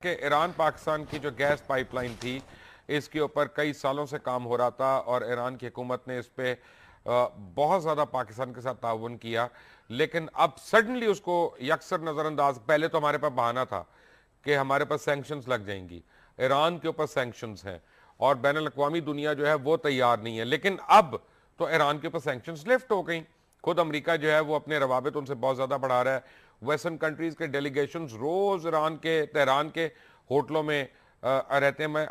کہ ایران پاکستان کی جو گیس پائپ لائن تھی اس کے اوپر کئی سالوں سے کام ہو رہا تھا اور ایران کی حکومت نے اس پہ بہت زیادہ پاکستان کے ساتھ تعاون کیا، لیکن اب سڈنلی اس کو یکسر نظر انداز. پہلے تو ہمارے پاس بہانہ تھا کہ ہمارے پاس سینکشنز لگ جائیں گی، ایران کے اوپر سینکشنز ہیں اور بین الاقوامی دنیا جو ہے وہ تیار نہیں ہے. لیکن اب تو ایران کے اوپر سینکشنز لفٹ ہو گئیں. خود امریکہ جو ہے وہ اپنے روابط ان سے بہت زیادہ بڑھا رہا ہے. ویسٹرن کنٹریز کے ڈیلیگیشنز روز ایران کے تہران کے ہوٹلوں میں رہتے ہیں.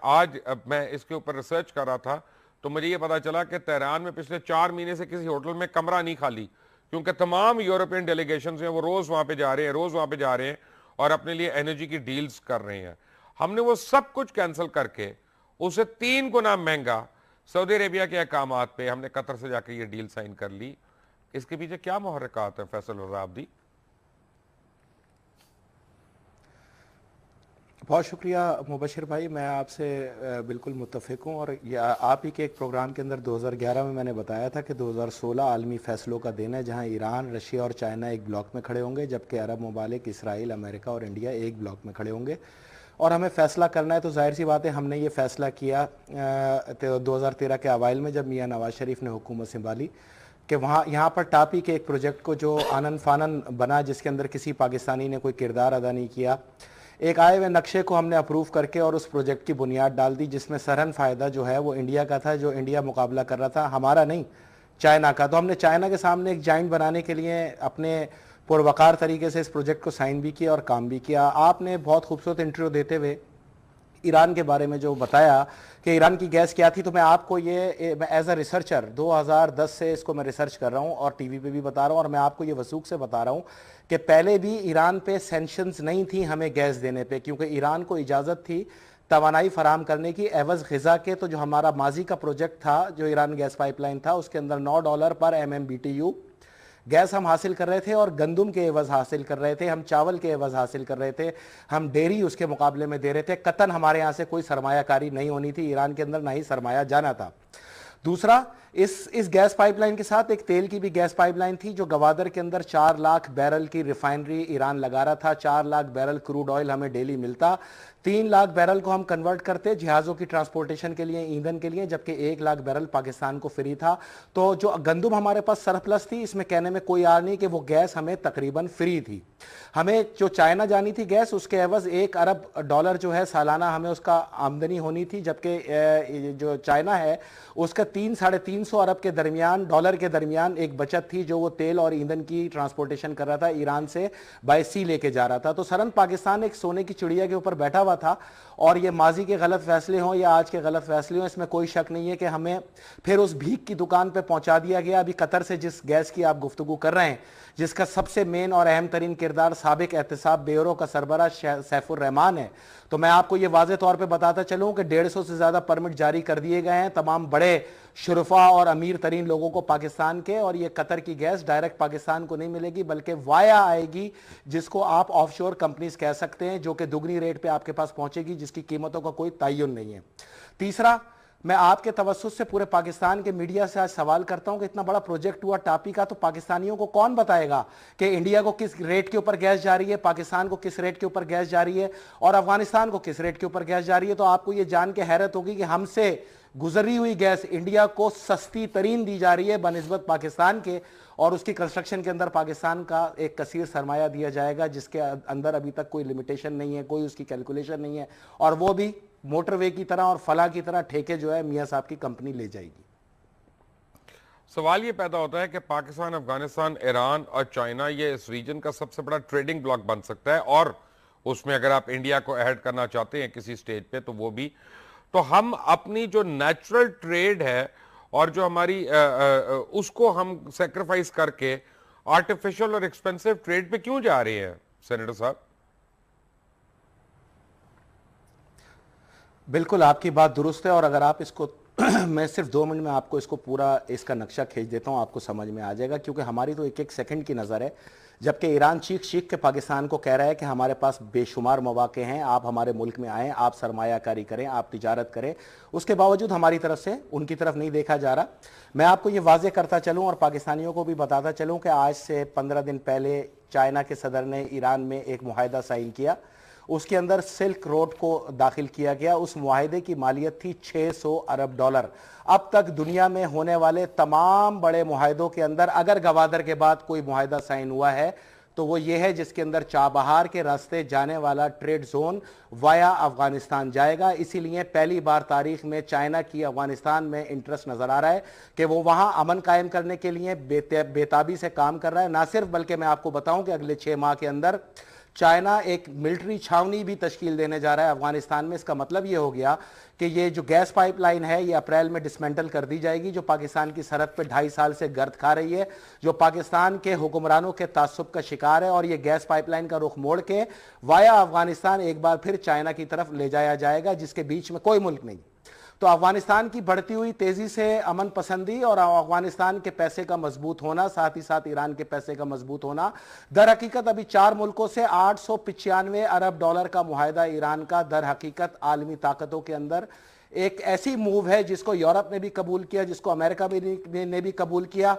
میں اس کے اوپر ریسرچ کر رہا تھا تو مجھے یہ پتا چلا کہ تہران میں پچھلے 4 مہینے سے کسی ہوٹل میں کمرہ نہیں خالی، کیونکہ تمام یورپین ڈیلیگیشنز ہیں وہ روز وہاں پہ جا رہے ہیں اور اپنے لیے انرجی کی ڈیلز کر رہے ہیں. ہم نے وہ سب کچھ کینسل کر کے اسے 3 گنا مہنگا سعودی عربیہ کے احکامات پہ ہم نے قطر سے جا کے یہ ڈیل سائن کر لی. اس کے پیچھے کیا محرکات ہیں فیصل الرابدی؟ بہت شکریہ مبشر بھائی، میں آپ سے بالکل متفق ہوں. اور آپ ہی کے ایک پروگرام کے اندر 2011 میں میں نے بتایا تھا کہ 2016 عالمی فیصلوں کا دن ہے، جہاں ایران، رشیا اور چائنا ایک بلاک میں کھڑے ہوں گے، جبکہ عرب ممالک اسرائیل، امریکہ اور انڈیا ایک بلاک میں کھڑے ہوں گے اور ہمیں فیصلہ کرنا ہے. تو ظاہر سی بات ہے ہم نے یہ فیصلہ کیا 2013 کے اوائل میں، جب میاں نواز شریف نے حکومت سنبھالی، کہ یہاں پر ٹاپی کے ایک پروجیکٹ کو جو آنن فانن بنا، جس کے اندر کسی پاکستانی نے کوئی کردار ادا نہیں کیا، ایک آئے ہوئے نقشے کو ہم نے اپروو کر کے اور اس پروجیکٹ کی بنیاد ڈال دی، جس میں سرہن فائدہ جو ہے وہ انڈیا کا تھا، جو انڈیا مقابلہ کر رہا تھا ہمارا نہیں، چائنا کا. تو ہم نے چائنا کے سامنے ایک جائنٹ بنانے کے لیے اپنے پروقار طریقے سے اس پروجیکٹ کو سائن بھی کیا اور کام بھی کیا. آپ نے بہت خوبصورت انٹرویو دیتے ہوئے ایران کے بارے میں جو بتایا کہ ایران کی گیس کیا تھی، تو میں آپ کو یہ ایز اے ریسرچر 2010 سے اس کو میں ریسرچ کر رہا ہوں اور ٹی وی پہ بھی بتا رہا ہوں، اور میں آپ کو یہ وثوق سے بتا رہا ہوں کہ پہلے بھی ایران پہ سینکشنز نہیں تھیں ہمیں گیس دینے پہ، کیونکہ ایران کو اجازت تھی توانائی فراہم کرنے کی عوض غذا کے. تو جو ہمارا ماضی کا پروجیکٹ تھا، جو ایران گیس پائپ لائن تھا، اس کے اندر $9 پر MMBTU گیس ہم حاصل کر رہے تھے اور گندم کے عوض حاصل کر رہے تھے، ہم چاول کے عوض حاصل کر رہے تھے، ہم ڈیری اس کے مقابلے میں دے رہے تھے. قطعاً ہمارے یہاں سے کوئی سرمایہ کاری نہیں ہونی تھی ایران کے اندر، نہ ہی سرمایہ جانا تھا. دوسرا، اس گیس پائپ لائن کے ساتھ ایک تیل کی بھی گیس پائپ لائن تھی، جو گوادر کے اندر 4 لاکھ بیرل کی ریفائنری ایران لگا رہا تھا. 4 لاکھ بیرل کروڈ آئل ہمیں ڈیلی ملتا. 3 لاکھ بیرل کو ہم کنورٹ کرتے جہازوں کی ٹرانسپورٹیشن کے لیے، ایندھن کے لیے، جبکہ 1 لاکھ بیرل پاکستان کو فری تھا. تو جو گندم ہمارے پاس سرپلس تھی، اس میں کہنے میں کوئی آر نہیں کہ وہ گیس ہمیں تقریباً فری تھی. ہمیں جو چائنا جانی تھی گیس، اس کے عوض $1 ارب جو ہے سالانہ ہمیں اس کا آمدنی ہونی تھی، جبکہ جو چائنا ہے اس کا 300-350 ارب کے درمیان ڈالر کے درمیان ایک بچت تھی، جو وہ تیل اور ایندھن کی ٹرانسپورٹیشن کر رہا تھا، ایران سے بائی سی لے کے جا رہا تھا. تو سرن پاکستان ایک سونے کی چڑیا کے اوپر بیٹھا ہوا تھا، اور یہ ماضی کے غلط فیصلے ہوں یا آج کے غلط فیصلے ہوں، اس میں کوئی شک نہیں ہے کہ ہمیں پھر اس بھیک کی دکان پہ پہنچا دیا گیا. ابھی قطر سے جس گیس کی آپ گفتگو کر رہے ہیں، جس کا سب سے مین اور اہم ترین کردار سابق احتساب بیورو کا سربراہ سیف الرحمان ہے، تو میں آپ کو یہ واضح طور پہ بتاتا چلوں کہ 150 سے زیادہ پرمٹ جاری کر دیے گئے ہیں تمام بڑے شرفا اور امیر ترین لوگوں کو پاکستان کے. اور یہ قطر کی گیس ڈائریکٹ پاکستان کو نہیں ملے گی، بلکہ وایا آئے گی، جس کو آپ آف شور کمپنیز کہہ سکتے ہیں، جو کہ دگنی ریٹ پہ آپ کے پاس پہنچے گی، جس کی قیمتوں کا کوئی تعین نہیں ہے. تیسرا، میں آپ کے توسط سے پورے پاکستان کے میڈیا سے آج سوال کرتا ہوں کہ اتنا بڑا پروجیکٹ ہوا ٹاپی کا، تو پاکستانیوں کو کون بتائے گا کہ انڈیا کو کس ریٹ کے اوپر گیس جا رہی ہے، پاکستان کو کس ریٹ کے اوپر گیس جا رہی ہے، اور افغانستان کو کس ریٹ کے اوپر گیس جا رہی ہے. تو آپ کو یہ جان کے حیرت ہوگی کہ ہم سے گزری ہوئی گیس انڈیا کو سستی ترین دی جا رہی ہے بنسبت پاکستان کے، اور اس کی کنسٹرکشن کے اندر پاکستان کا ایک کثیر سرمایہ دیا جائے گا، جس کے اندر ابھی تک کوئی لمیٹیشن نہیں ہے، کوئی اس کی کیلکولیشن نہیں ہے، اور وہ بھی موٹر وے کی طرح اور فلاں کی طرح ٹھیکے جو ہے میاں صاحب کی کمپنی لے جائے گی. سوال یہ پیدا ہوتا ہے کہ پاکستان، افغانستان، ایران اور چائنا یہ اس ریجن کا سب سے بڑا ٹریڈنگ بلاک بن سکتا ہے، اور اس میں اگر آپ انڈیا کو ایڈ کرنا چاہتے ہیں کسی سٹیج پہ تو وہ بھی. تو ہم اپنی جو نیچرل ٹریڈ ہے اور جو ہماری اس کو ہم سیکریفائز کر کے آرٹیفیشل اور ایکسپینسو ٹریڈ پہ کیوں جا رہے ہیں سینیٹر صاحب؟ بالکل آپ کی بات درست ہے، اور اگر آپ اس کو میں صرف 2 منٹ میں آپ کو اس کو پورا اس کا نقشہ کھینچ دیتا ہوں، آپ کو سمجھ میں آ جائے گا، کیونکہ ہماری تو ایک ایک سیکنڈ کی نظر ہے. جبکہ ایران چیخ کے پاکستان کو کہہ رہا ہے کہ ہمارے پاس بے شمار مواقع ہیں، آپ ہمارے ملک میں آئیں، آپ سرمایہ کاری کریں، آپ تجارت کریں، اس کے باوجود ہماری طرف سے ان کی طرف نہیں دیکھا جا رہا. میں آپ کو یہ واضح کرتا چلوں اور پاکستانیوں کو بھی بتاتا چلوں کہ آج سے 15 دن پہلے چائنا کے صدر نے ایران میں ایک معاہدہ سائن کیا. اس کے اندر سلک روڈ کو داخل کیا گیا. اس معاہدے کی مالیت تھی $600 ارب. اب تک دنیا میں ہونے والے تمام بڑے معاہدوں کے اندر اگر گوادر کے بعد کوئی معاہدہ سائن ہوا ہے تو وہ یہ ہے جس کے اندر چابہار کے راستے جانے والا ٹریڈ زون وایا افغانستان جائے گا. اسی لیے پہلی بار تاریخ میں چائنا کی افغانستان میں انٹرسٹ نظر آ رہا ہے کہ وہ وہاں امن قائم کرنے کے لیے بے تابی سے کام کر رہا ہے. نہ صرف بلکہ میں آپ کو بتاؤں کہ اگلے 6 ماہ کے اندر چائنا ایک ملٹری چھاونی بھی تشکیل دینے جا رہا ہے افغانستان میں. اس کا مطلب یہ ہو گیا کہ یہ جو گیس پائپ لائن ہے یہ اپریل میں ڈسمنٹل کر دی جائے گی, جو پاکستان کی سرحد پہ 2.5 سال سے گرد کھا رہی ہے, جو پاکستان کے حکمرانوں کے تعصب کا شکار ہے. اور یہ گیس پائپ لائن کا رخ موڑ کے وایا افغانستان ایک بار پھر چائنا کی طرف لے جایا جائے گا, جس کے بیچ میں کوئی ملک نہیں. تو افغانستان کی بڑھتی ہوئی تیزی سے امن پسندی اور افغانستان کے پیسے کا مضبوط ہونا, ساتھ ہی ساتھ ایران کے پیسے کا مضبوط ہونا, در حقیقت ابھی 4 ملکوں سے $895 ارب کا معاہدہ ایران کا در حقیقت عالمی طاقتوں کے اندر ایک ایسی موو ہے جس کو یورپ نے بھی قبول کیا, جس کو امریکہ نے بھی قبول کیا,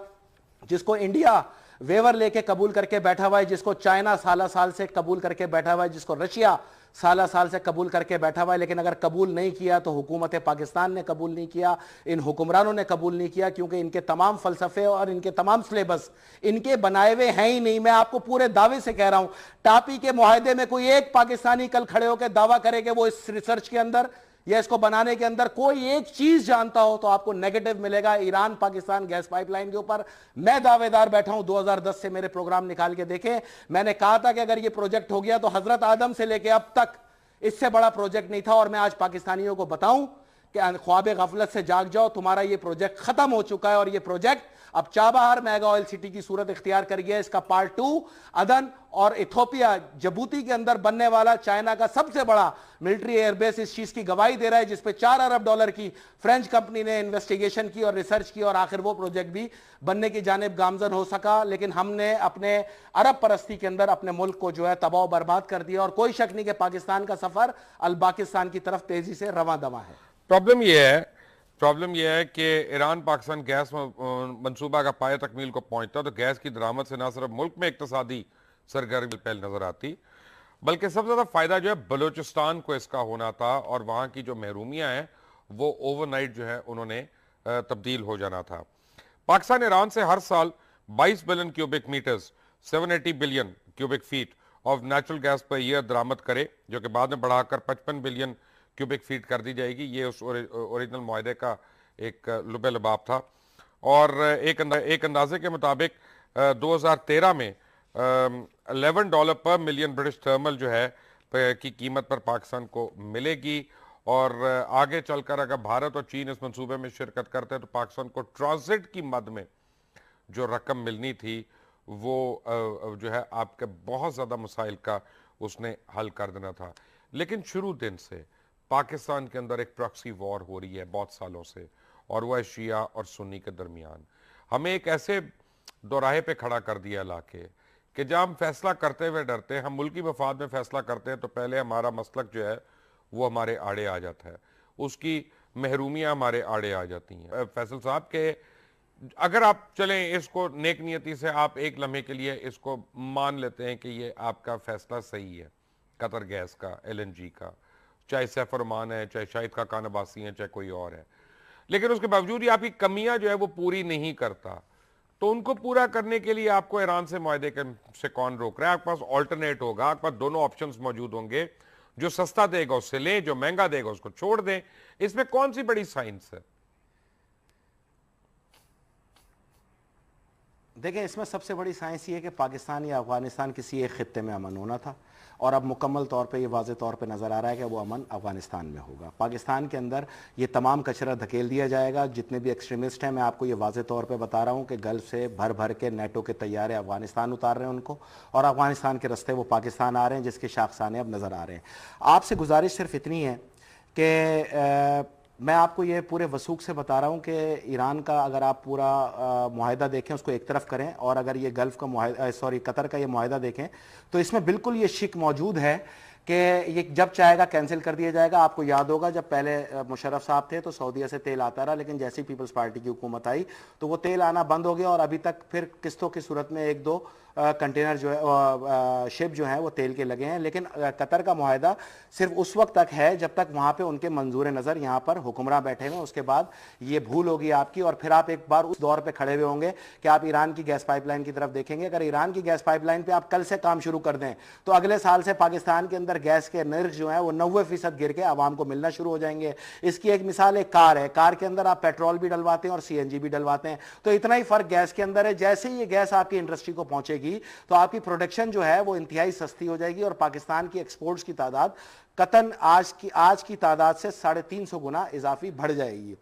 جس کو انڈیا ویور لے کے قبول کر کے بیٹھا ہوا ہے, جس کو چائنا سالہ سال سے قبول کر کے بیٹھا ہوا ہے, جس کو رشیا سالہ سال سے قبول کر کے بیٹھا ہوا ہے. لیکن اگر قبول نہیں کیا تو حکومت پاکستان نے قبول نہیں کیا, ان حکمرانوں نے قبول نہیں کیا, کیونکہ ان کے تمام فلسفے اور ان کے تمام سلیبس ان کے بنائے ہوئے ہیں ہی نہیں. میں آپ کو پورے دعوے سے کہہ رہا ہوں, ٹاپی کے معاہدے میں کوئی ایک پاکستانی کل کھڑے ہو کے دعویٰ کرے کہ وہ اس ریسرچ کے اندر یا اس کو بنانے کے اندر کوئی ایک چیز جانتا ہو تو آپ کو نیگیٹو ملے گا Iran Pakistan gas pipeline کے اوپر. میں دعوے دار بیٹھا ہوں, 2010 سے میرے پروگرام نکال کے دیکھیں, میں نے کہا تھا کہ اگر یہ پروجیکٹ ہو گیا تو حضرت آدم سے لے کے اب تک اس سے بڑا پروجیکٹ نہیں تھا. اور میں آج پاکستانیوں کو بتاؤں کہ خواب غفلت سے جاگ جاؤ, تمہارا یہ پروجیکٹ ختم ہو چکا ہے. اور یہ پروجیکٹ اب چابہار میگا آئل سٹی کی صورت اختیار کر گیا. اس کا پارٹ 2 عدن اور ایتھوپیا جبوتی کے اندر بننے والا چائنا کا سب سے بڑا ملٹری ایئر بیس اس چیز کی گواہی دے رہا ہے, جس پہ $4 ارب کی فرینچ کمپنی نے انویسٹیگیشن کی اور ریسرچ کی, اور آخر وہ پروجیکٹ بھی بننے کی جانب گامزن ہو سکا. لیکن ہم نے اپنے عرب پرستی کے اندر اپنے ملک کو جو ہے تباہ و برباد کر دیا, اور کوئی شک نہیں کہ پاکستان کا سفر الباکستان کی طرف تیزی سے رواں دواں ہے. پرابلم یہ ہے کہ ایران پاکستان گیس منصوبہ کا پایہ تکمیل کو پہنچتا تو گیس کی درآمد سے نہ صرف ملک میں اقتصادی سرگرمی پہل نظر آتی, بلکہ سب سے زیادہ فائدہ جو ہے بلوچستان کو اس کا ہونا تھا, اور وہاں کی جو محرومیاں ہیں وہ اوور نائٹ جو ہے انہوں نے تبدیل ہو جانا تھا. پاکستان ایران سے ہر سال 22 billion cubic metres 780 billion cubic feet of natural gas per year درآمد کرے, جو کہ بعد میں بڑھا کر 55 بلین کیوبک فیٹ کر دی جائے گی. یہ اس اوریجنل معاہدے کا ایک لب لباب تھا. اور ایک اندازے کے مطابق 2013 میں $11 پر ملین برٹش تھرمل جو ہے کی قیمت پر پاکستان کو ملے گی. اور آگے چل کر اگر بھارت اور چین اس منصوبے میں شرکت کرتے ہیں تو پاکستان کو ٹرانزٹ کی مد میں جو رقم ملنی تھی وہ جو ہے آپ کے بہت زیادہ مسائل کا اس نے حل کر دینا تھا. لیکن شروع دن سے پاکستان کے اندر ایک پراکسی وار ہو رہی ہے بہت سالوں سے, اور وہ ہے شیعہ اور سنی کے درمیان. ہمیں ایک ایسے دوراہے پہ کھڑا کر دیا لا کے کہ جب ہم فیصلہ کرتے ہوئے ڈرتے ہیں, ہم ملکی مفاد میں فیصلہ کرتے ہیں تو پہلے ہمارا مسلک جو ہے وہ ہمارے آڑے آ جاتا ہے, اس کی محرومیاں ہمارے آڑے آ جاتی ہیں. فیصل صاحب کہ اگر آپ چلیں اس کو نیک نیتی سے آپ ایک لمحے کے لیے اس کو مان لیتے ہیں کہ یہ آپ کا فیصلہ صحیح ہے, قطر گیس کا, LNG کا, چاہے سیف الرحمان ہے, چاہے شاہد خاقان عباسی ہیں, چاہے کوئی اور ہے, لیکن اس کے باوجود یہ آپ کی کمیاں جو ہے وہ پوری نہیں کرتا, تو ان کو پورا کرنے کے لیے آپ کو ایران سے معاہدے سے کون روک رہا ہے؟ آپ کے پاس آلٹرنیٹ ہوگا, آپ کے پاس دونوں آپشنز موجود ہوں گے, جو سستا دے گا اس سے لیں, جو مہنگا دے گا اس کو چھوڑ دیں. اس میں کون سی بڑی سائنس ہے؟ دیکھیں, اس میں سب سے بڑی سائنس یہ ہے کہ پاکستان یا افغانستان کسی ایک خطے میں امن ہونا تھا, اور اب مکمل طور پہ یہ واضح طور پہ نظر آ رہا ہے کہ وہ امن افغانستان میں ہوگا. پاکستان کے اندر یہ تمام کچرا دھکیل دیا جائے گا. جتنے بھی ایکسٹریمسٹ ہیں, میں آپ کو یہ واضح طور پہ بتا رہا ہوں کہ گلف سے بھر بھر کے نیٹو کے طیارے افغانستان اتار رہے ہیں ان کو, اور افغانستان کے رستے وہ پاکستان آ رہے ہیں, جس کے شاخسانے اب نظر آ رہے ہیں. آپ سے گزارش صرف اتنی ہے کہ میں آپ کو یہ پورے وثوق سے بتا رہا ہوں کہ ایران کا اگر آپ پورا معاہدہ دیکھیں, اس کو ایک طرف کریں, اور اگر یہ گلف کا معاہدہ قطر کا یہ معاہدہ دیکھیں تو اس میں بالکل یہ شک موجود ہے کہ یہ جب چاہے گا کینسل کر دیا جائے گا. آپ کو یاد ہوگا جب پہلے مشرف صاحب تھے تو سعودیہ سے تیل آتا رہا, لیکن جیسی پیپلز پارٹی کی حکومت آئی تو وہ تیل آنا بند ہو گیا, اور ابھی تک پھر قسطوں کی صورت میں 1-2 کنٹینر جو ہے شپ جو ہیں وہ تیل کے لگے ہیں، لیکن قطر کا معاہدہ صرف اس وقت تک ہے جب تک وہاں پہ ان کے منظور نظر یہاں پر حکمراں بیٹھے ہوئے، اس کے بعد یہ بھول ہوگی آپ کی، اور پھر آپ ایک بار اس دور پہ کھڑے ہوئے ہوں گے کہ آپ ایران کی گیس پائپ لائن کی طرف دیکھیں گے۔ اگر ایران کی گیس پائپ لائن پہ آپ کل سے کام شروع کر دیں تو اگلے سال سے پاکستان کے اندر گیس کے نرخ جو ہیں وہ 90% گر کے عوام کو ملنا شروع ہو جائیں گے۔ اس کی ایک مثال ایک کار ہے، کار کے اندر آپ پیٹرول بھی ڈلواتے ہیں اور سی این جی بھی ڈلواتے ہیں، تو اتنا ہی فرق گیس کے اندر ہے۔ جیسے ہی یہ گیس آپ کی انڈسٹری کو پہنچے گی تو آپ کی پروڈکشن جو ہے وہ انتہائی سستی ہو جائے گی، اور پاکستان کی ایکسپورٹس کی تعداد قطن آج کی تعداد سے 350 گنا اضافی بڑھ جائے گی۔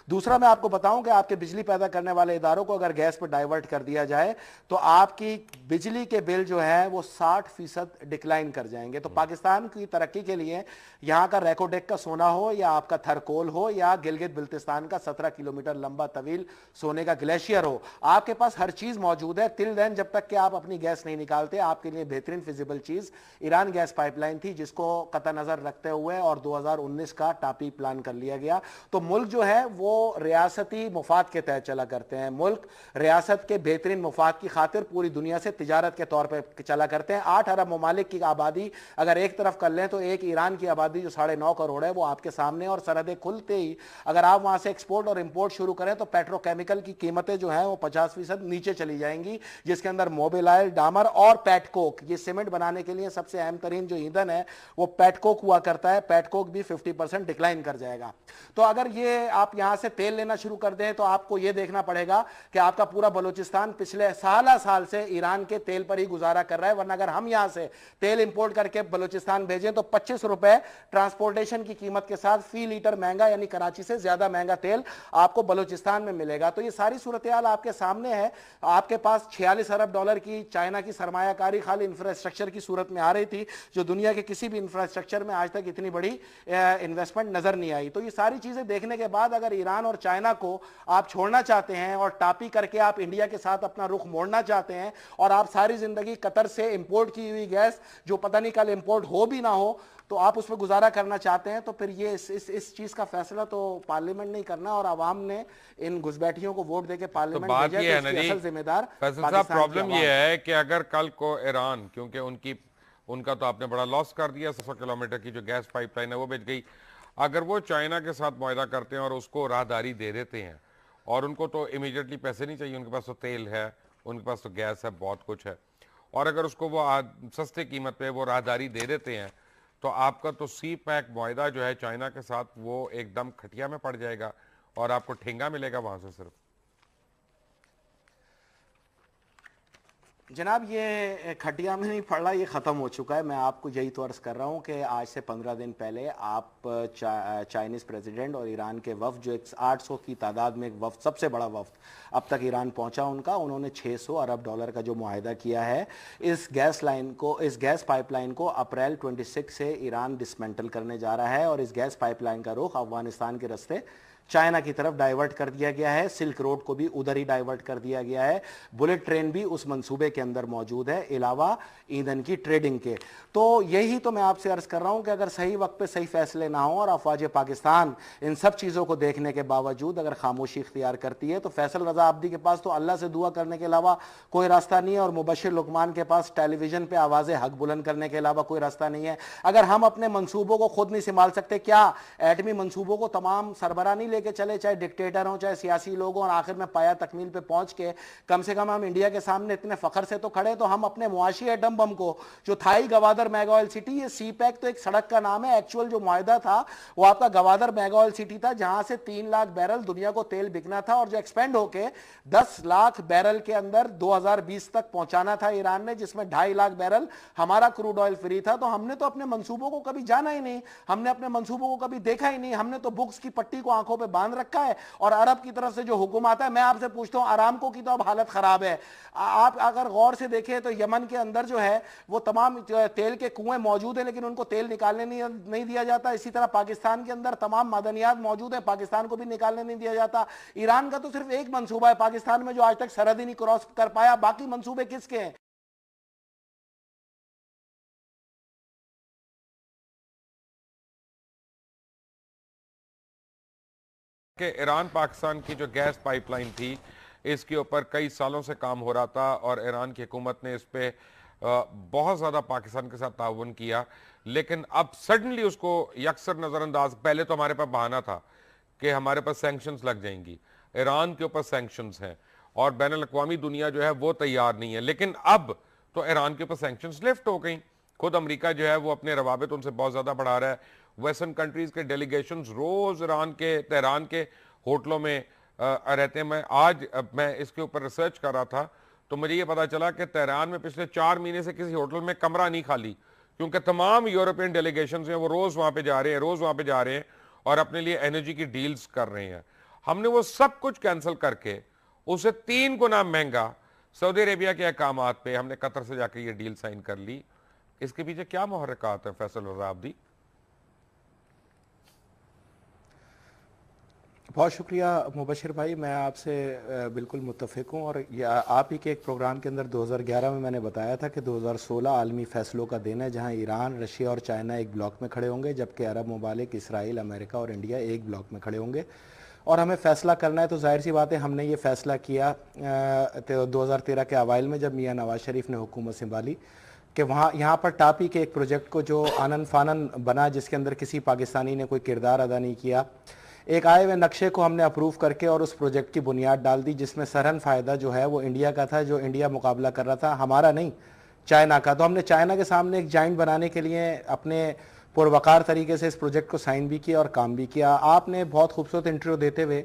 دوسرا میں آپ کو بتاؤں کہ آپ کے بجلی پیدا کرنے والے اداروں کو اگر گیس پر ڈائیورٹ کر دیا جائے تو آپ کی بجلی کے بل جو ہے وہ 60% ڈکلائن کر جائیں گے۔ تو پاکستان کی ترقی کے لیے یہاں کا ریکوڈیک کا سونا ہو یا آپ کا تھرکول ہو یا گلگت بلتستان کا 17 کلومیٹر لمبا طویل سونے کا گلیشیئر ہو، آپ کے پاس ہر چیز موجود ہے۔ تل دین جب تک کہ آپ اپنی گیس نہیں نکالتے، آپ کے لیے بہترین فیزیبل چیز ایران گیس پائپ لائن تھی، جس کو قطع نظر رکھتے ہوئے اور 2019 کا ٹاپی پلان کر لیا گیا۔ تو ملک جو ہے وہ ریاستی مفاد کے تحت چلا کرتے ہیں، ملک ریاست کے بہترین مفاد کی خاطر پوری دنیا سے تجارت کے طور پہ چلا کرتے ہیں۔ 8 ارب ممالک کی آبادی اگر ایک طرف کر لیں تو ایک ایران کی آبادی جو 9.5 کروڑ ہے وہ آپ کے سامنے، اور سرحدیں کھلتے ہی اگر آپ وہاں سے ایکسپورٹ اور امپورٹ شروع کریں تو پیٹرو کیمیکل کی قیمتیں جو ہیں وہ 50% نیچے چلی جائیں گی، جس کے اندر موبل آئل، ڈامر اور پیٹ کوک، یہ سیمنٹ بنانے کے لیے سب سے اہم ترین جو ایندھن ہے وہ پیٹ کوک ہوا کرتا ہے، پیٹ کوک بھی 50% ڈکلائن کر جائے گا۔ تو اگر یہ آپ یہاں سے تیل لینا شروع کر دیں تو آپ کو یہ دیکھنا پڑے گا کہ آپ کا پورا بلوچستان پچھلے سال سے ایران کے تیل پر ہی گزارا کر رہا ہے، ورنہ اگر ہم یہاں سے تیل امپورٹ کر کے بلوچستان بھیجیں تو 25 روپے ٹرانسپورٹیشن کی قیمت کے ساتھ فی لیٹر مہنگا، یعنی کراچی سے زیادہ مہنگا تیل آپ کو بلوچستان میں ملے گا۔ تو یہ ساری صورتحال آپ کے سامنے ہے۔ آپ کے پاس 46 ارب ڈالر کی چائنا کی سرمایہ کاری خالی انفراسٹرکچر کی صورت میں آ رہی تھی، جو دنیا کے کسی بھی انفراسٹرکچر میں آج تک اتنی بڑی انویسٹمنٹ نظر نہیں آئی۔ تو یہ ساری چیزیں دیکھنے کے بعد اگر ایران اور چائنا کو آپ چھوڑنا چاہتے ہیں اور ٹاپی کر کے آپ انڈیا کے ساتھ اپنا رخ موڑنا چاہتے ہیں، اور آپ ساری زندگی قطر سے امپورٹ کی ہوئی گیس جو پتہ نہیں کل امپورٹ ہو بھی نہ ہو تو آپ اس پہ گزارا کرنا چاہتے ہیں، تو پھر یہ اس چیز کا فیصلہ تو پارلیمنٹ نہیں کرنا، اور عوام نے ان گھسبیٹھیوں کو ووٹ دے کے تو پارلیمنٹ بات بھیجا یہ تو ہے اس نا کی جی اصل ذمہ دار فیصل صاحب، پاکستان کی پرابلم عوام یہ ہے۔ ہے کہ اگر کل کو ایران، کیونکہ ان کا تو آپ نے بڑا لاس کر دیا، 100 کلومیٹر کی جو گیس پائپ لائن ہے وہ بچ گئی، اگر وہ چائنا کے ساتھ معاہدہ کرتے ہیں اور اس کو راہداری دے دیتے ہیں، اور ان کو تو امیڈیٹلی پیسے نہیں چاہیے، ان کے پاس تو تیل ہے، ان کے پاس تو گیس ہے، بہت کچھ ہے، اور اگر اس کو وہ سستے قیمت پہ وہ راہداری دے دیتے ہیں تو آپ کا تو سی پیک معاہدہ جو ہے چائنا کے ساتھ وہ ایک دم کھٹیا میں پڑ جائے گا اور آپ کو ٹھینگا ملے گا وہاں سے صرف۔ جناب یہ کھٹیا میں نہیں پڑ رہا، یہ ختم ہو چکا ہے۔ میں آپ کو یہی تو عرض کر رہا ہوں کہ آج سے 15 دن پہلے آپ چائنیز پریزیڈنٹ اور ایران کے وفد جو 800 کی تعداد میں ایک وفد، سب سے بڑا وفد اب تک ایران پہنچا ان کا، انہوں نے 600 ارب ڈالر کا جو معاہدہ کیا ہے اس گیس پائپ لائن کو اپریل 26 سے ایران ڈسمنٹل کرنے جا رہا ہے، اور اس گیس پائپ لائن کا رخ افغانستان کے راستے چائنا کی طرف ڈائیورٹ کر دیا گیا ہے، سلک روڈ کو بھی ادھر ہی ڈائیورٹ کر دیا گیا ہے، بلٹ ٹرین بھی اس منصوبے کے اندر موجود ہے علاوہ ایندھن کی ٹریڈنگ کے۔ تو یہی تو میں آپ سے عرض کر رہا ہوں کہ اگر صحیح وقت پہ صحیح فیصلے نہ ہوں اور افواج پاکستان ان سب چیزوں کو دیکھنے کے باوجود اگر خاموشی اختیار کرتی ہے تو فیصل رضا عابدی کے پاس تو اللہ سے دعا کرنے کے علاوہ کوئی راستہ نہیں ہے، اور مبشر لقمان کے پاس ٹیلی ویژن پہ آواز حق بلند کرنے کے علاوہ کوئی راستہ نہیں ہے۔ اگر ہم اپنے منصوبوں کو خود نہیں سنبھال سکتے، کیا ایٹمی منصوبوں کو تمام سربراہ نہیں لے کے چلے، چاہے ڈکٹیٹر ہوں چاہے سیاسی لوگ ہوں، اور آخر میں پایا تکمیل پہ پہنچ کے کم سے کم ہم انڈیا کے سامنے اتنے فخر سے تو کھڑے، تو ہم اپنے معاشی ایٹم بم کو جو Thai Gwadar mega oil city, یہ سی پیک تو ایک سڑک کا نام ہے، ایکچوئل جو معاہدہ تھا وہ آپ کا گوادر میگا آئل سٹی تھا، جہاں سے 3 لاکھ بیرل دنیا کو تیل بکنا تھا، اور جو ایکسپینڈ ہو کے 10 لاکھ بیرل کے اندر 2020 تک پہنچانا تھا ایران نے، جس میں 2.5 لاکھ بیرل ہمارا کروڈ آئل فری تھا۔ تو ہم نے تو اپنے منصوبوں کو کبھی جانا ہی نہیں، ہم نے اپنے منصوبوں کو کبھی دیکھا ہی نہیں، ہم نے تو بکس کی پٹی کو آنکھوں پہ باندھ رکھا ہے، اور عرب کی طرف سے جو حکم آتا ہے، میں آپ سے پوچھتا ہوں ارامکو کی تو اب حالت خراب ہے۔ آپ اگر غور سے دیکھیں تو یمن کے اندر جو ہے وہ تمام تیل کے کنویں موجود ہیں لیکن ان کو تیل نکالنے نہیں دیا جاتا، اسی طرح پاکستان کے اندر تمام معدنیات موجود ہیں، پاکستان کو بھی نکالنے نہیں دیا جاتا۔ ایران کا تو صرف ایک منصوبہ ہے پاکستان میں جو آج تک سرحد ہی نہیں کراس کر پایا، باقی منصوبے کس کے ہیں؟ کہ ایران پاکستان کی جو گیس پائپ لائن تھی اس کے اوپر کئی سالوں سے کام ہو رہا تھا اور ایران کی حکومت نے اس پہ بہت زیادہ پاکستان کے ساتھ تعاون کیا، لیکن اب سڈنلی اس کو یکسر نظر انداز. پہلے تو ہمارے پاس بہانہ تھا کہ ہمارے پاس سینکشنز لگ جائیں گی، ایران کے اوپر سینکشنز ہیں اور بین الاقوامی دنیا جو ہے وہ تیار نہیں ہے، لیکن اب تو ایران کے اوپر سینکشنز لفٹ ہو گئیں. خود امریکہ جو ہے وہ اپنے روابط ان سے بہت زیادہ بڑھا رہا ہے. ویسٹرن کنٹریز کے ڈیلیگیشنز روز تہران کے ہوٹلوں میں رہتے ہیں. میں اس کے اوپر ریسرچ کر رہا تھا تو مجھے یہ پتا چلا کہ تہران میں پچھلے 4 مہینے سے کسی ہوٹل میں کمرہ نہیں خالی، کیونکہ تمام یورپین ڈیلیگیشنز ہیں وہ روز وہاں پہ جا رہے ہیں اور اپنے لیے انرجی کی ڈیلز کر رہے ہیں. ہم نے وہ سب کچھ کینسل کر کے اسے 3 گنا مہنگا سعودی عربیہ کے احکامات پہ ہم نے قطر سے جا کے یہ ڈیل سائن کر لی. اس کے پیچھے کیا محرکات ہیں فیصل رضا عابدی؟ بہت شکریہ مبشر بھائی، میں آپ سے بالکل متفق ہوں، اور آپ ہی کے ایک پروگرام کے اندر 2011 میں نے بتایا تھا کہ 2016 عالمی فیصلوں کا دن ہے جہاں ایران، رشیا اور چائنا ایک بلاک میں کھڑے ہوں گے، جبکہ عرب ممالک اسرائیل، امریکہ اور انڈیا ایک بلاک میں کھڑے ہوں گے اور ہمیں فیصلہ کرنا ہے. تو ظاہر سی بات ہے ہم نے یہ فیصلہ کیا 2013 کے اوائل میں جب میاں نواز شریف نے حکومت سنبھالی کہ یہاں پر ٹاپی کے ایک پروجیکٹ کو جو آنن فانن بنا، جس کے اندر کسی پاکستانی نے کوئی کردار ادا نہیں کیا، ایک آئے ہوئے نقشے کو ہم نے اپروو کر کے اور اس پروجیکٹ کی بنیاد ڈال دی، جس میں سرہن فائدہ جو ہے وہ انڈیا کا تھا، جو انڈیا مقابلہ کر رہا تھا، ہمارا نہیں چائنا کا. تو ہم نے چائنا کے سامنے ایک جائنٹ بنانے کے لیے اپنے پروقار طریقے سے اس پروجیکٹ کو سائن بھی کیا اور کام بھی کیا. آپ نے بہت خوبصورت انٹرویو دیتے ہوئے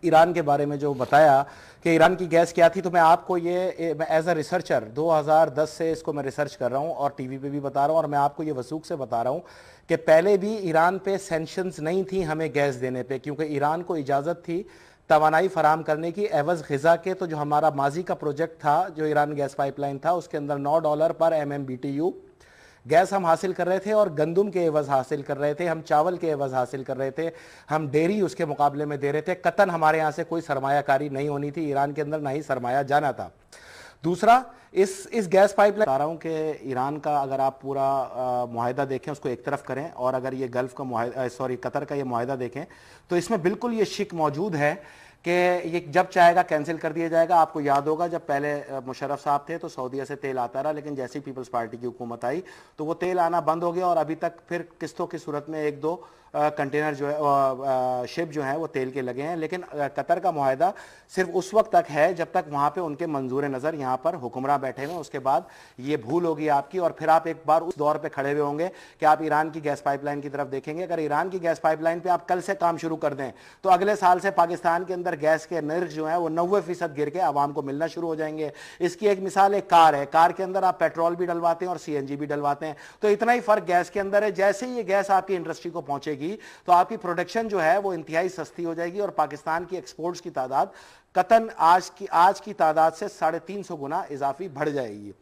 ایران کے بارے میں جو بتایا کہ ایران کی گیس کیا تھی، تو میں آپ کو یہ ایز اے ریسرچر 2010 سے اس کو میں ریسرچ کر رہا ہوں اور ٹی وی پہ بھی بتا رہا ہوں، اور میں آپ کو یہ وثوق سے بتا رہا ہوں کہ پہلے بھی ایران پہ سینکشنز نہیں تھیں ہمیں گیس دینے پہ، کیونکہ ایران کو اجازت تھی توانائی فراہم کرنے کی عوض غذا کے. تو جو ہمارا ماضی کا پروجیکٹ تھا جو ایران گیس پائپ لائن تھا، اس کے اندر $9 پر MMBTU گیس ہم حاصل کر رہے تھے اور گندم کے عوض حاصل کر رہے تھے، ہم چاول کے عوض حاصل کر رہے تھے، ہم ڈیری اس کے مقابلے میں دے رہے تھے. قطن ہمارے یہاں سے کوئی سرمایہ کاری نہیں ہونی تھی ایران کے اندر، نہ ہی سرمایہ جانا تھا. دوسرا، اس گیس پائپ لائن بتا رہا ہوں کہ ایران کا اگر آپ پورا معاہدہ دیکھیں، اس کو ایک طرف کریں، اور اگر یہ گلف کا معاہدہ قطر کا یہ معاہدہ دیکھیں تو اس میں بالکل یہ شک موجود ہے کہ یہ جب چاہے گا کینسل کر دیا جائے گا. آپ کو یاد ہوگا جب پہلے مشرف صاحب تھے تو سعودیہ سے تیل آتا رہا، لیکن جیسی پیپلز پارٹی کی حکومت آئی تو وہ تیل آنا بند ہو گیا، اور ابھی تک پھر قسطوں کی صورت میں 1-2 کنٹینر جو ہے شپ جو ہیں وہ تیل کے لگے ہیں. لیکن قطر کا معاہدہ صرف اس وقت تک ہے جب تک وہاں پہ ان کے منظور نظر یہاں پر حکمراں بیٹھے ہوئے، اس کے بعد یہ بھول ہوگی آپ کی، اور پھر آپ ایک بار اس دور پہ کھڑے ہوئے ہوں گے کہ آپ ایران کی گیس پائپ لائن کی طرف دیکھیں گے. اگر ایران کی گیس پائپ لائن پہ آپ کل سے کام شروع کر دیں تو اگلے سال سے پاکستان کے اندر گیس کے نرخ جو ہیں وہ 90% گر کے عوام کو ملنا شروع ہو جائیں گے. اس کی ایک مثال ایک کار ہے، کار کے اندر آپ پیٹرول بھی ڈلواتے ہیں اور CNG بھی ڈلواتے ہیں، تو اتنا ہی فرق گیس کے اندر ہے. جیسے ہی یہ گیس آپ کی انڈسٹری کو پہنچے گی تو آپ کی پروڈکشن جو ہے وہ انتہائی سستی ہو جائے گی، اور پاکستان کی ایکسپورٹس کی تعداد قطن آج کی تعداد سے 350 گنا اضافی بڑھ جائے گی.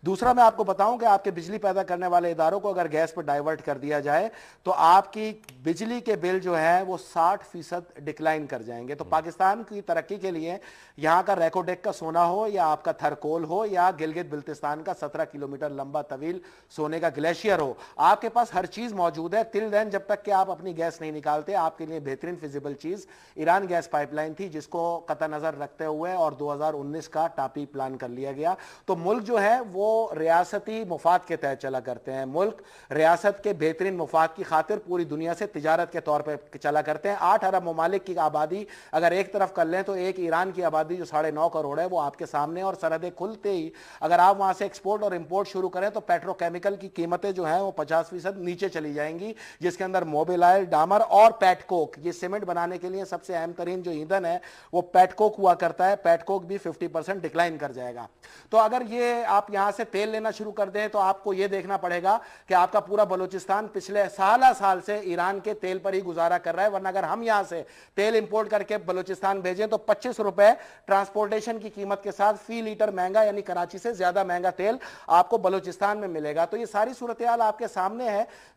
دوسرا، میں آپ کو بتاؤں کہ آپ کے بجلی پیدا کرنے والے اداروں کو اگر گیس پر ڈائیورٹ کر دیا جائے تو آپ کی بجلی کے بل جو ہے وہ 60% ڈکلائن کر جائیں گے. تو پاکستان کی ترقی کے لیے یہاں کا ریکوڈیک کا سونا ہو یا آپ کا تھرکول ہو یا گلگت بلتستان کا 17 کلومیٹر لمبا طویل سونے کا گلیشیئر ہو، آپ کے پاس ہر چیز موجود ہے. تل دین جب تک کہ آپ اپنی گیس نہیں نکالتے، آپ کے لیے بہترین فیزیبل چیز ایران گیس پائپ لائن تھی، جس کو قطع نظر رکھتے ہوئے اور 2019 کا ٹاپی پلان کر لیا گیا. تو ملک جو ہے وہ ریاستی مفاد کے تحت چلا کرتے ہیں، ملک ریاست کے بہترین مفاد کی خاطر پوری دنیا سے تجارت کے طور پہ چلا کرتے ہیں. 8 ارب ممالک کی آبادی اگر ایک طرف کر لیں تو ایک ایران کی آبادی جو 9.5 کروڑ ہے وہ آپ کے سامنے، اور سرحدیں کھلتے ہی اگر آپ وہاں سے ایکسپورٹ اور امپورٹ شروع کریں تو پیٹرو کیمیکل کی قیمتیں جو ہیں وہ 50% نیچے چلی جائیں گی، جس کے اندر موبل آئل، ڈامر اور پیٹ کوک، یہ سیمنٹ بنانے کے لیے سب سے اہم ترین جو ایندھن ہے وہ پیٹ کوک ہوا کرتا ہے. پیٹ کوک بھی 50% ڈکلائن کر جائے گا. تو اگر یہ آپ یہاں سے تیل لینا شروع کر دیں تو آپ کو یہ دیکھنا پڑے گا کہ آپ کا پورا بلوچستان پچھلے سال سے ایران کے تیل پر ہی گزارا کر رہا ہے. ورنہ اگر ہم یہاں سے تیل امپورٹ کر کے بلوچستان بھیجیں تو 25 روپے ٹرانسپورٹیشن کی قیمت کے ساتھ فی لیٹر مہنگا، یعنی کراچی سے زیادہ مہنگا تیل آپ کو بلوچستان میں ملے گا. تو یہ ساری صورتحال آپ کے سامنے ہے.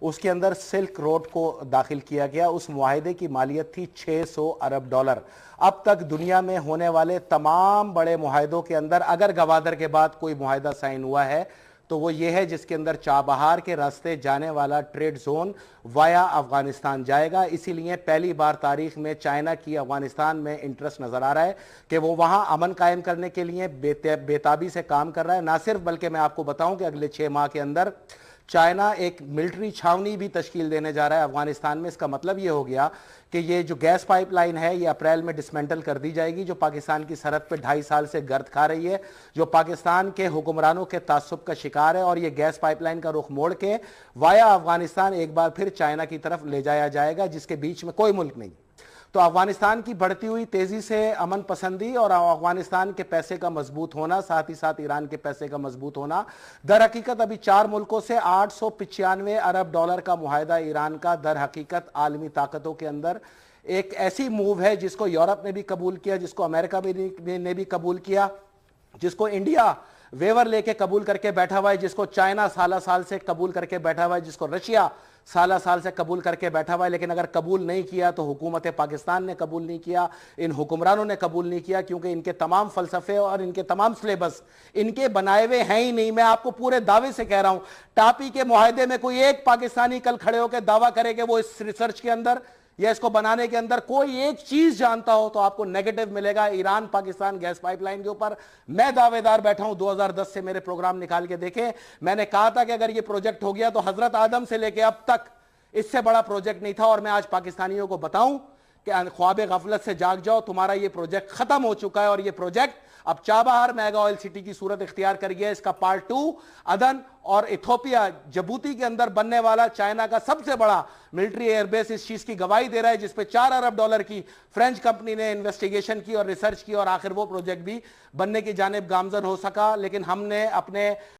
اس کے اندر سلک روڈ کو داخل کیا گیا. اس معاہدے کی مالیت تھی $600 ارب. اب تک دنیا میں ہونے والے تمام بڑے معاہدوں کے اندر اگر گوادر کے بعد کوئی معاہدہ سائن ہوا ہے تو وہ یہ ہے جس کے اندر چابہار کے راستے جانے والا ٹریڈ زون وایا افغانستان جائے گا. اسی لیے پہلی بار تاریخ میں چائنا کی افغانستان میں انٹرسٹ نظر آ رہا ہے کہ وہ وہاں امن قائم کرنے کے لیے بے تابی سے کام کر رہا ہے. نہ صرف بلکہ میں آپ کو بتاؤں کہ اگلے 6 ماہ کے اندر چائنا ایک ملٹری چھاونی بھی تشکیل دینے جا رہا ہے افغانستان میں. اس کا مطلب یہ ہو گیا کہ یہ جو گیس پائپ لائن ہے یہ اپریل میں ڈسمنٹل کر دی جائے گی, جو پاکستان کی سرحد پہ 2.5 سال سے گرد کھا رہی ہے, جو پاکستان کے حکمرانوں کے تعصب کا شکار ہے, اور یہ گیس پائپ لائن کا رخ موڑ کے وایا افغانستان ایک بار پھر چائنا کی طرف لے جایا جائے گا, جس کے بیچ میں کوئی ملک نہیں. تو افغانستان کی بڑھتی ہوئی تیزی سے امن پسندی اور افغانستان کے پیسے کا مضبوط ہونا, ساتھ ہی ساتھ ایران کے پیسے کا مضبوط ہونا, در حقیقت ابھی 4 ملکوں سے $895 ارب کا معاہدہ ایران کا در حقیقت عالمی طاقتوں کے اندر ایک ایسی موو ہے جس کو یورپ نے بھی قبول کیا, جس کو امریکہ نے بھی قبول کیا, جس کو انڈیا ویور لے کے قبول کر کے بیٹھا ہوا ہے, جس کو چائنا سالہ سال سے قبول کر کے بیٹھا ہوا ہے, جس کو رشیا سالہ سال سے قبول کر کے بیٹھا ہوا ہے. لیکن اگر قبول نہیں کیا تو حکومت پاکستان نے قبول نہیں کیا, ان حکمرانوں نے قبول نہیں کیا, کیونکہ ان کے تمام فلسفے اور ان کے تمام سلیبس ان کے بنائے ہوئے ہیں ہی نہیں. میں آپ کو پورے دعوے سے کہہ رہا ہوں, ٹاپی کے معاہدے میں کوئی ایک پاکستانی کل کھڑے ہو کے دعویٰ کرے کہ وہ اس ریسرچ کے اندر یا اس کو بنانے کے اندر کوئی ایک چیز جانتا ہو تو آپ کو نیگیٹو ملے گا Iran Pakistan gas pipeline کے اوپر. میں دعوے دار بیٹھا ہوں, 2010 سے میرے پروگرام نکال کے دیکھیں, میں نے کہا تھا کہ اگر یہ پروجیکٹ ہو گیا تو حضرت آدم سے لے کے اب تک اس سے بڑا پروجیکٹ نہیں تھا. اور میں آج پاکستانیوں کو بتاؤں کہ خواب غفلت سے جاگ جاؤ, تمہارا یہ پروجیکٹ ختم ہو چکا ہے, اور یہ پروجیکٹ اب چابہار میگا آئل سٹی کی صورت اختیار کر گیا. اس کا پارٹ 2 عدن اور ایتھوپیا جبوتی کے اندر بننے والا چائنا کا سب سے بڑا ملٹری ایئر بیس اس چیز کی گواہی دے رہا ہے, جس پہ $4 ارب کی فرینچ کمپنی نے انویسٹیگیشن کی اور ریسرچ کی, اور آخر وہ پروجیکٹ بھی بننے کی جانب گامزن ہو سکا. لیکن ہم نے اپنے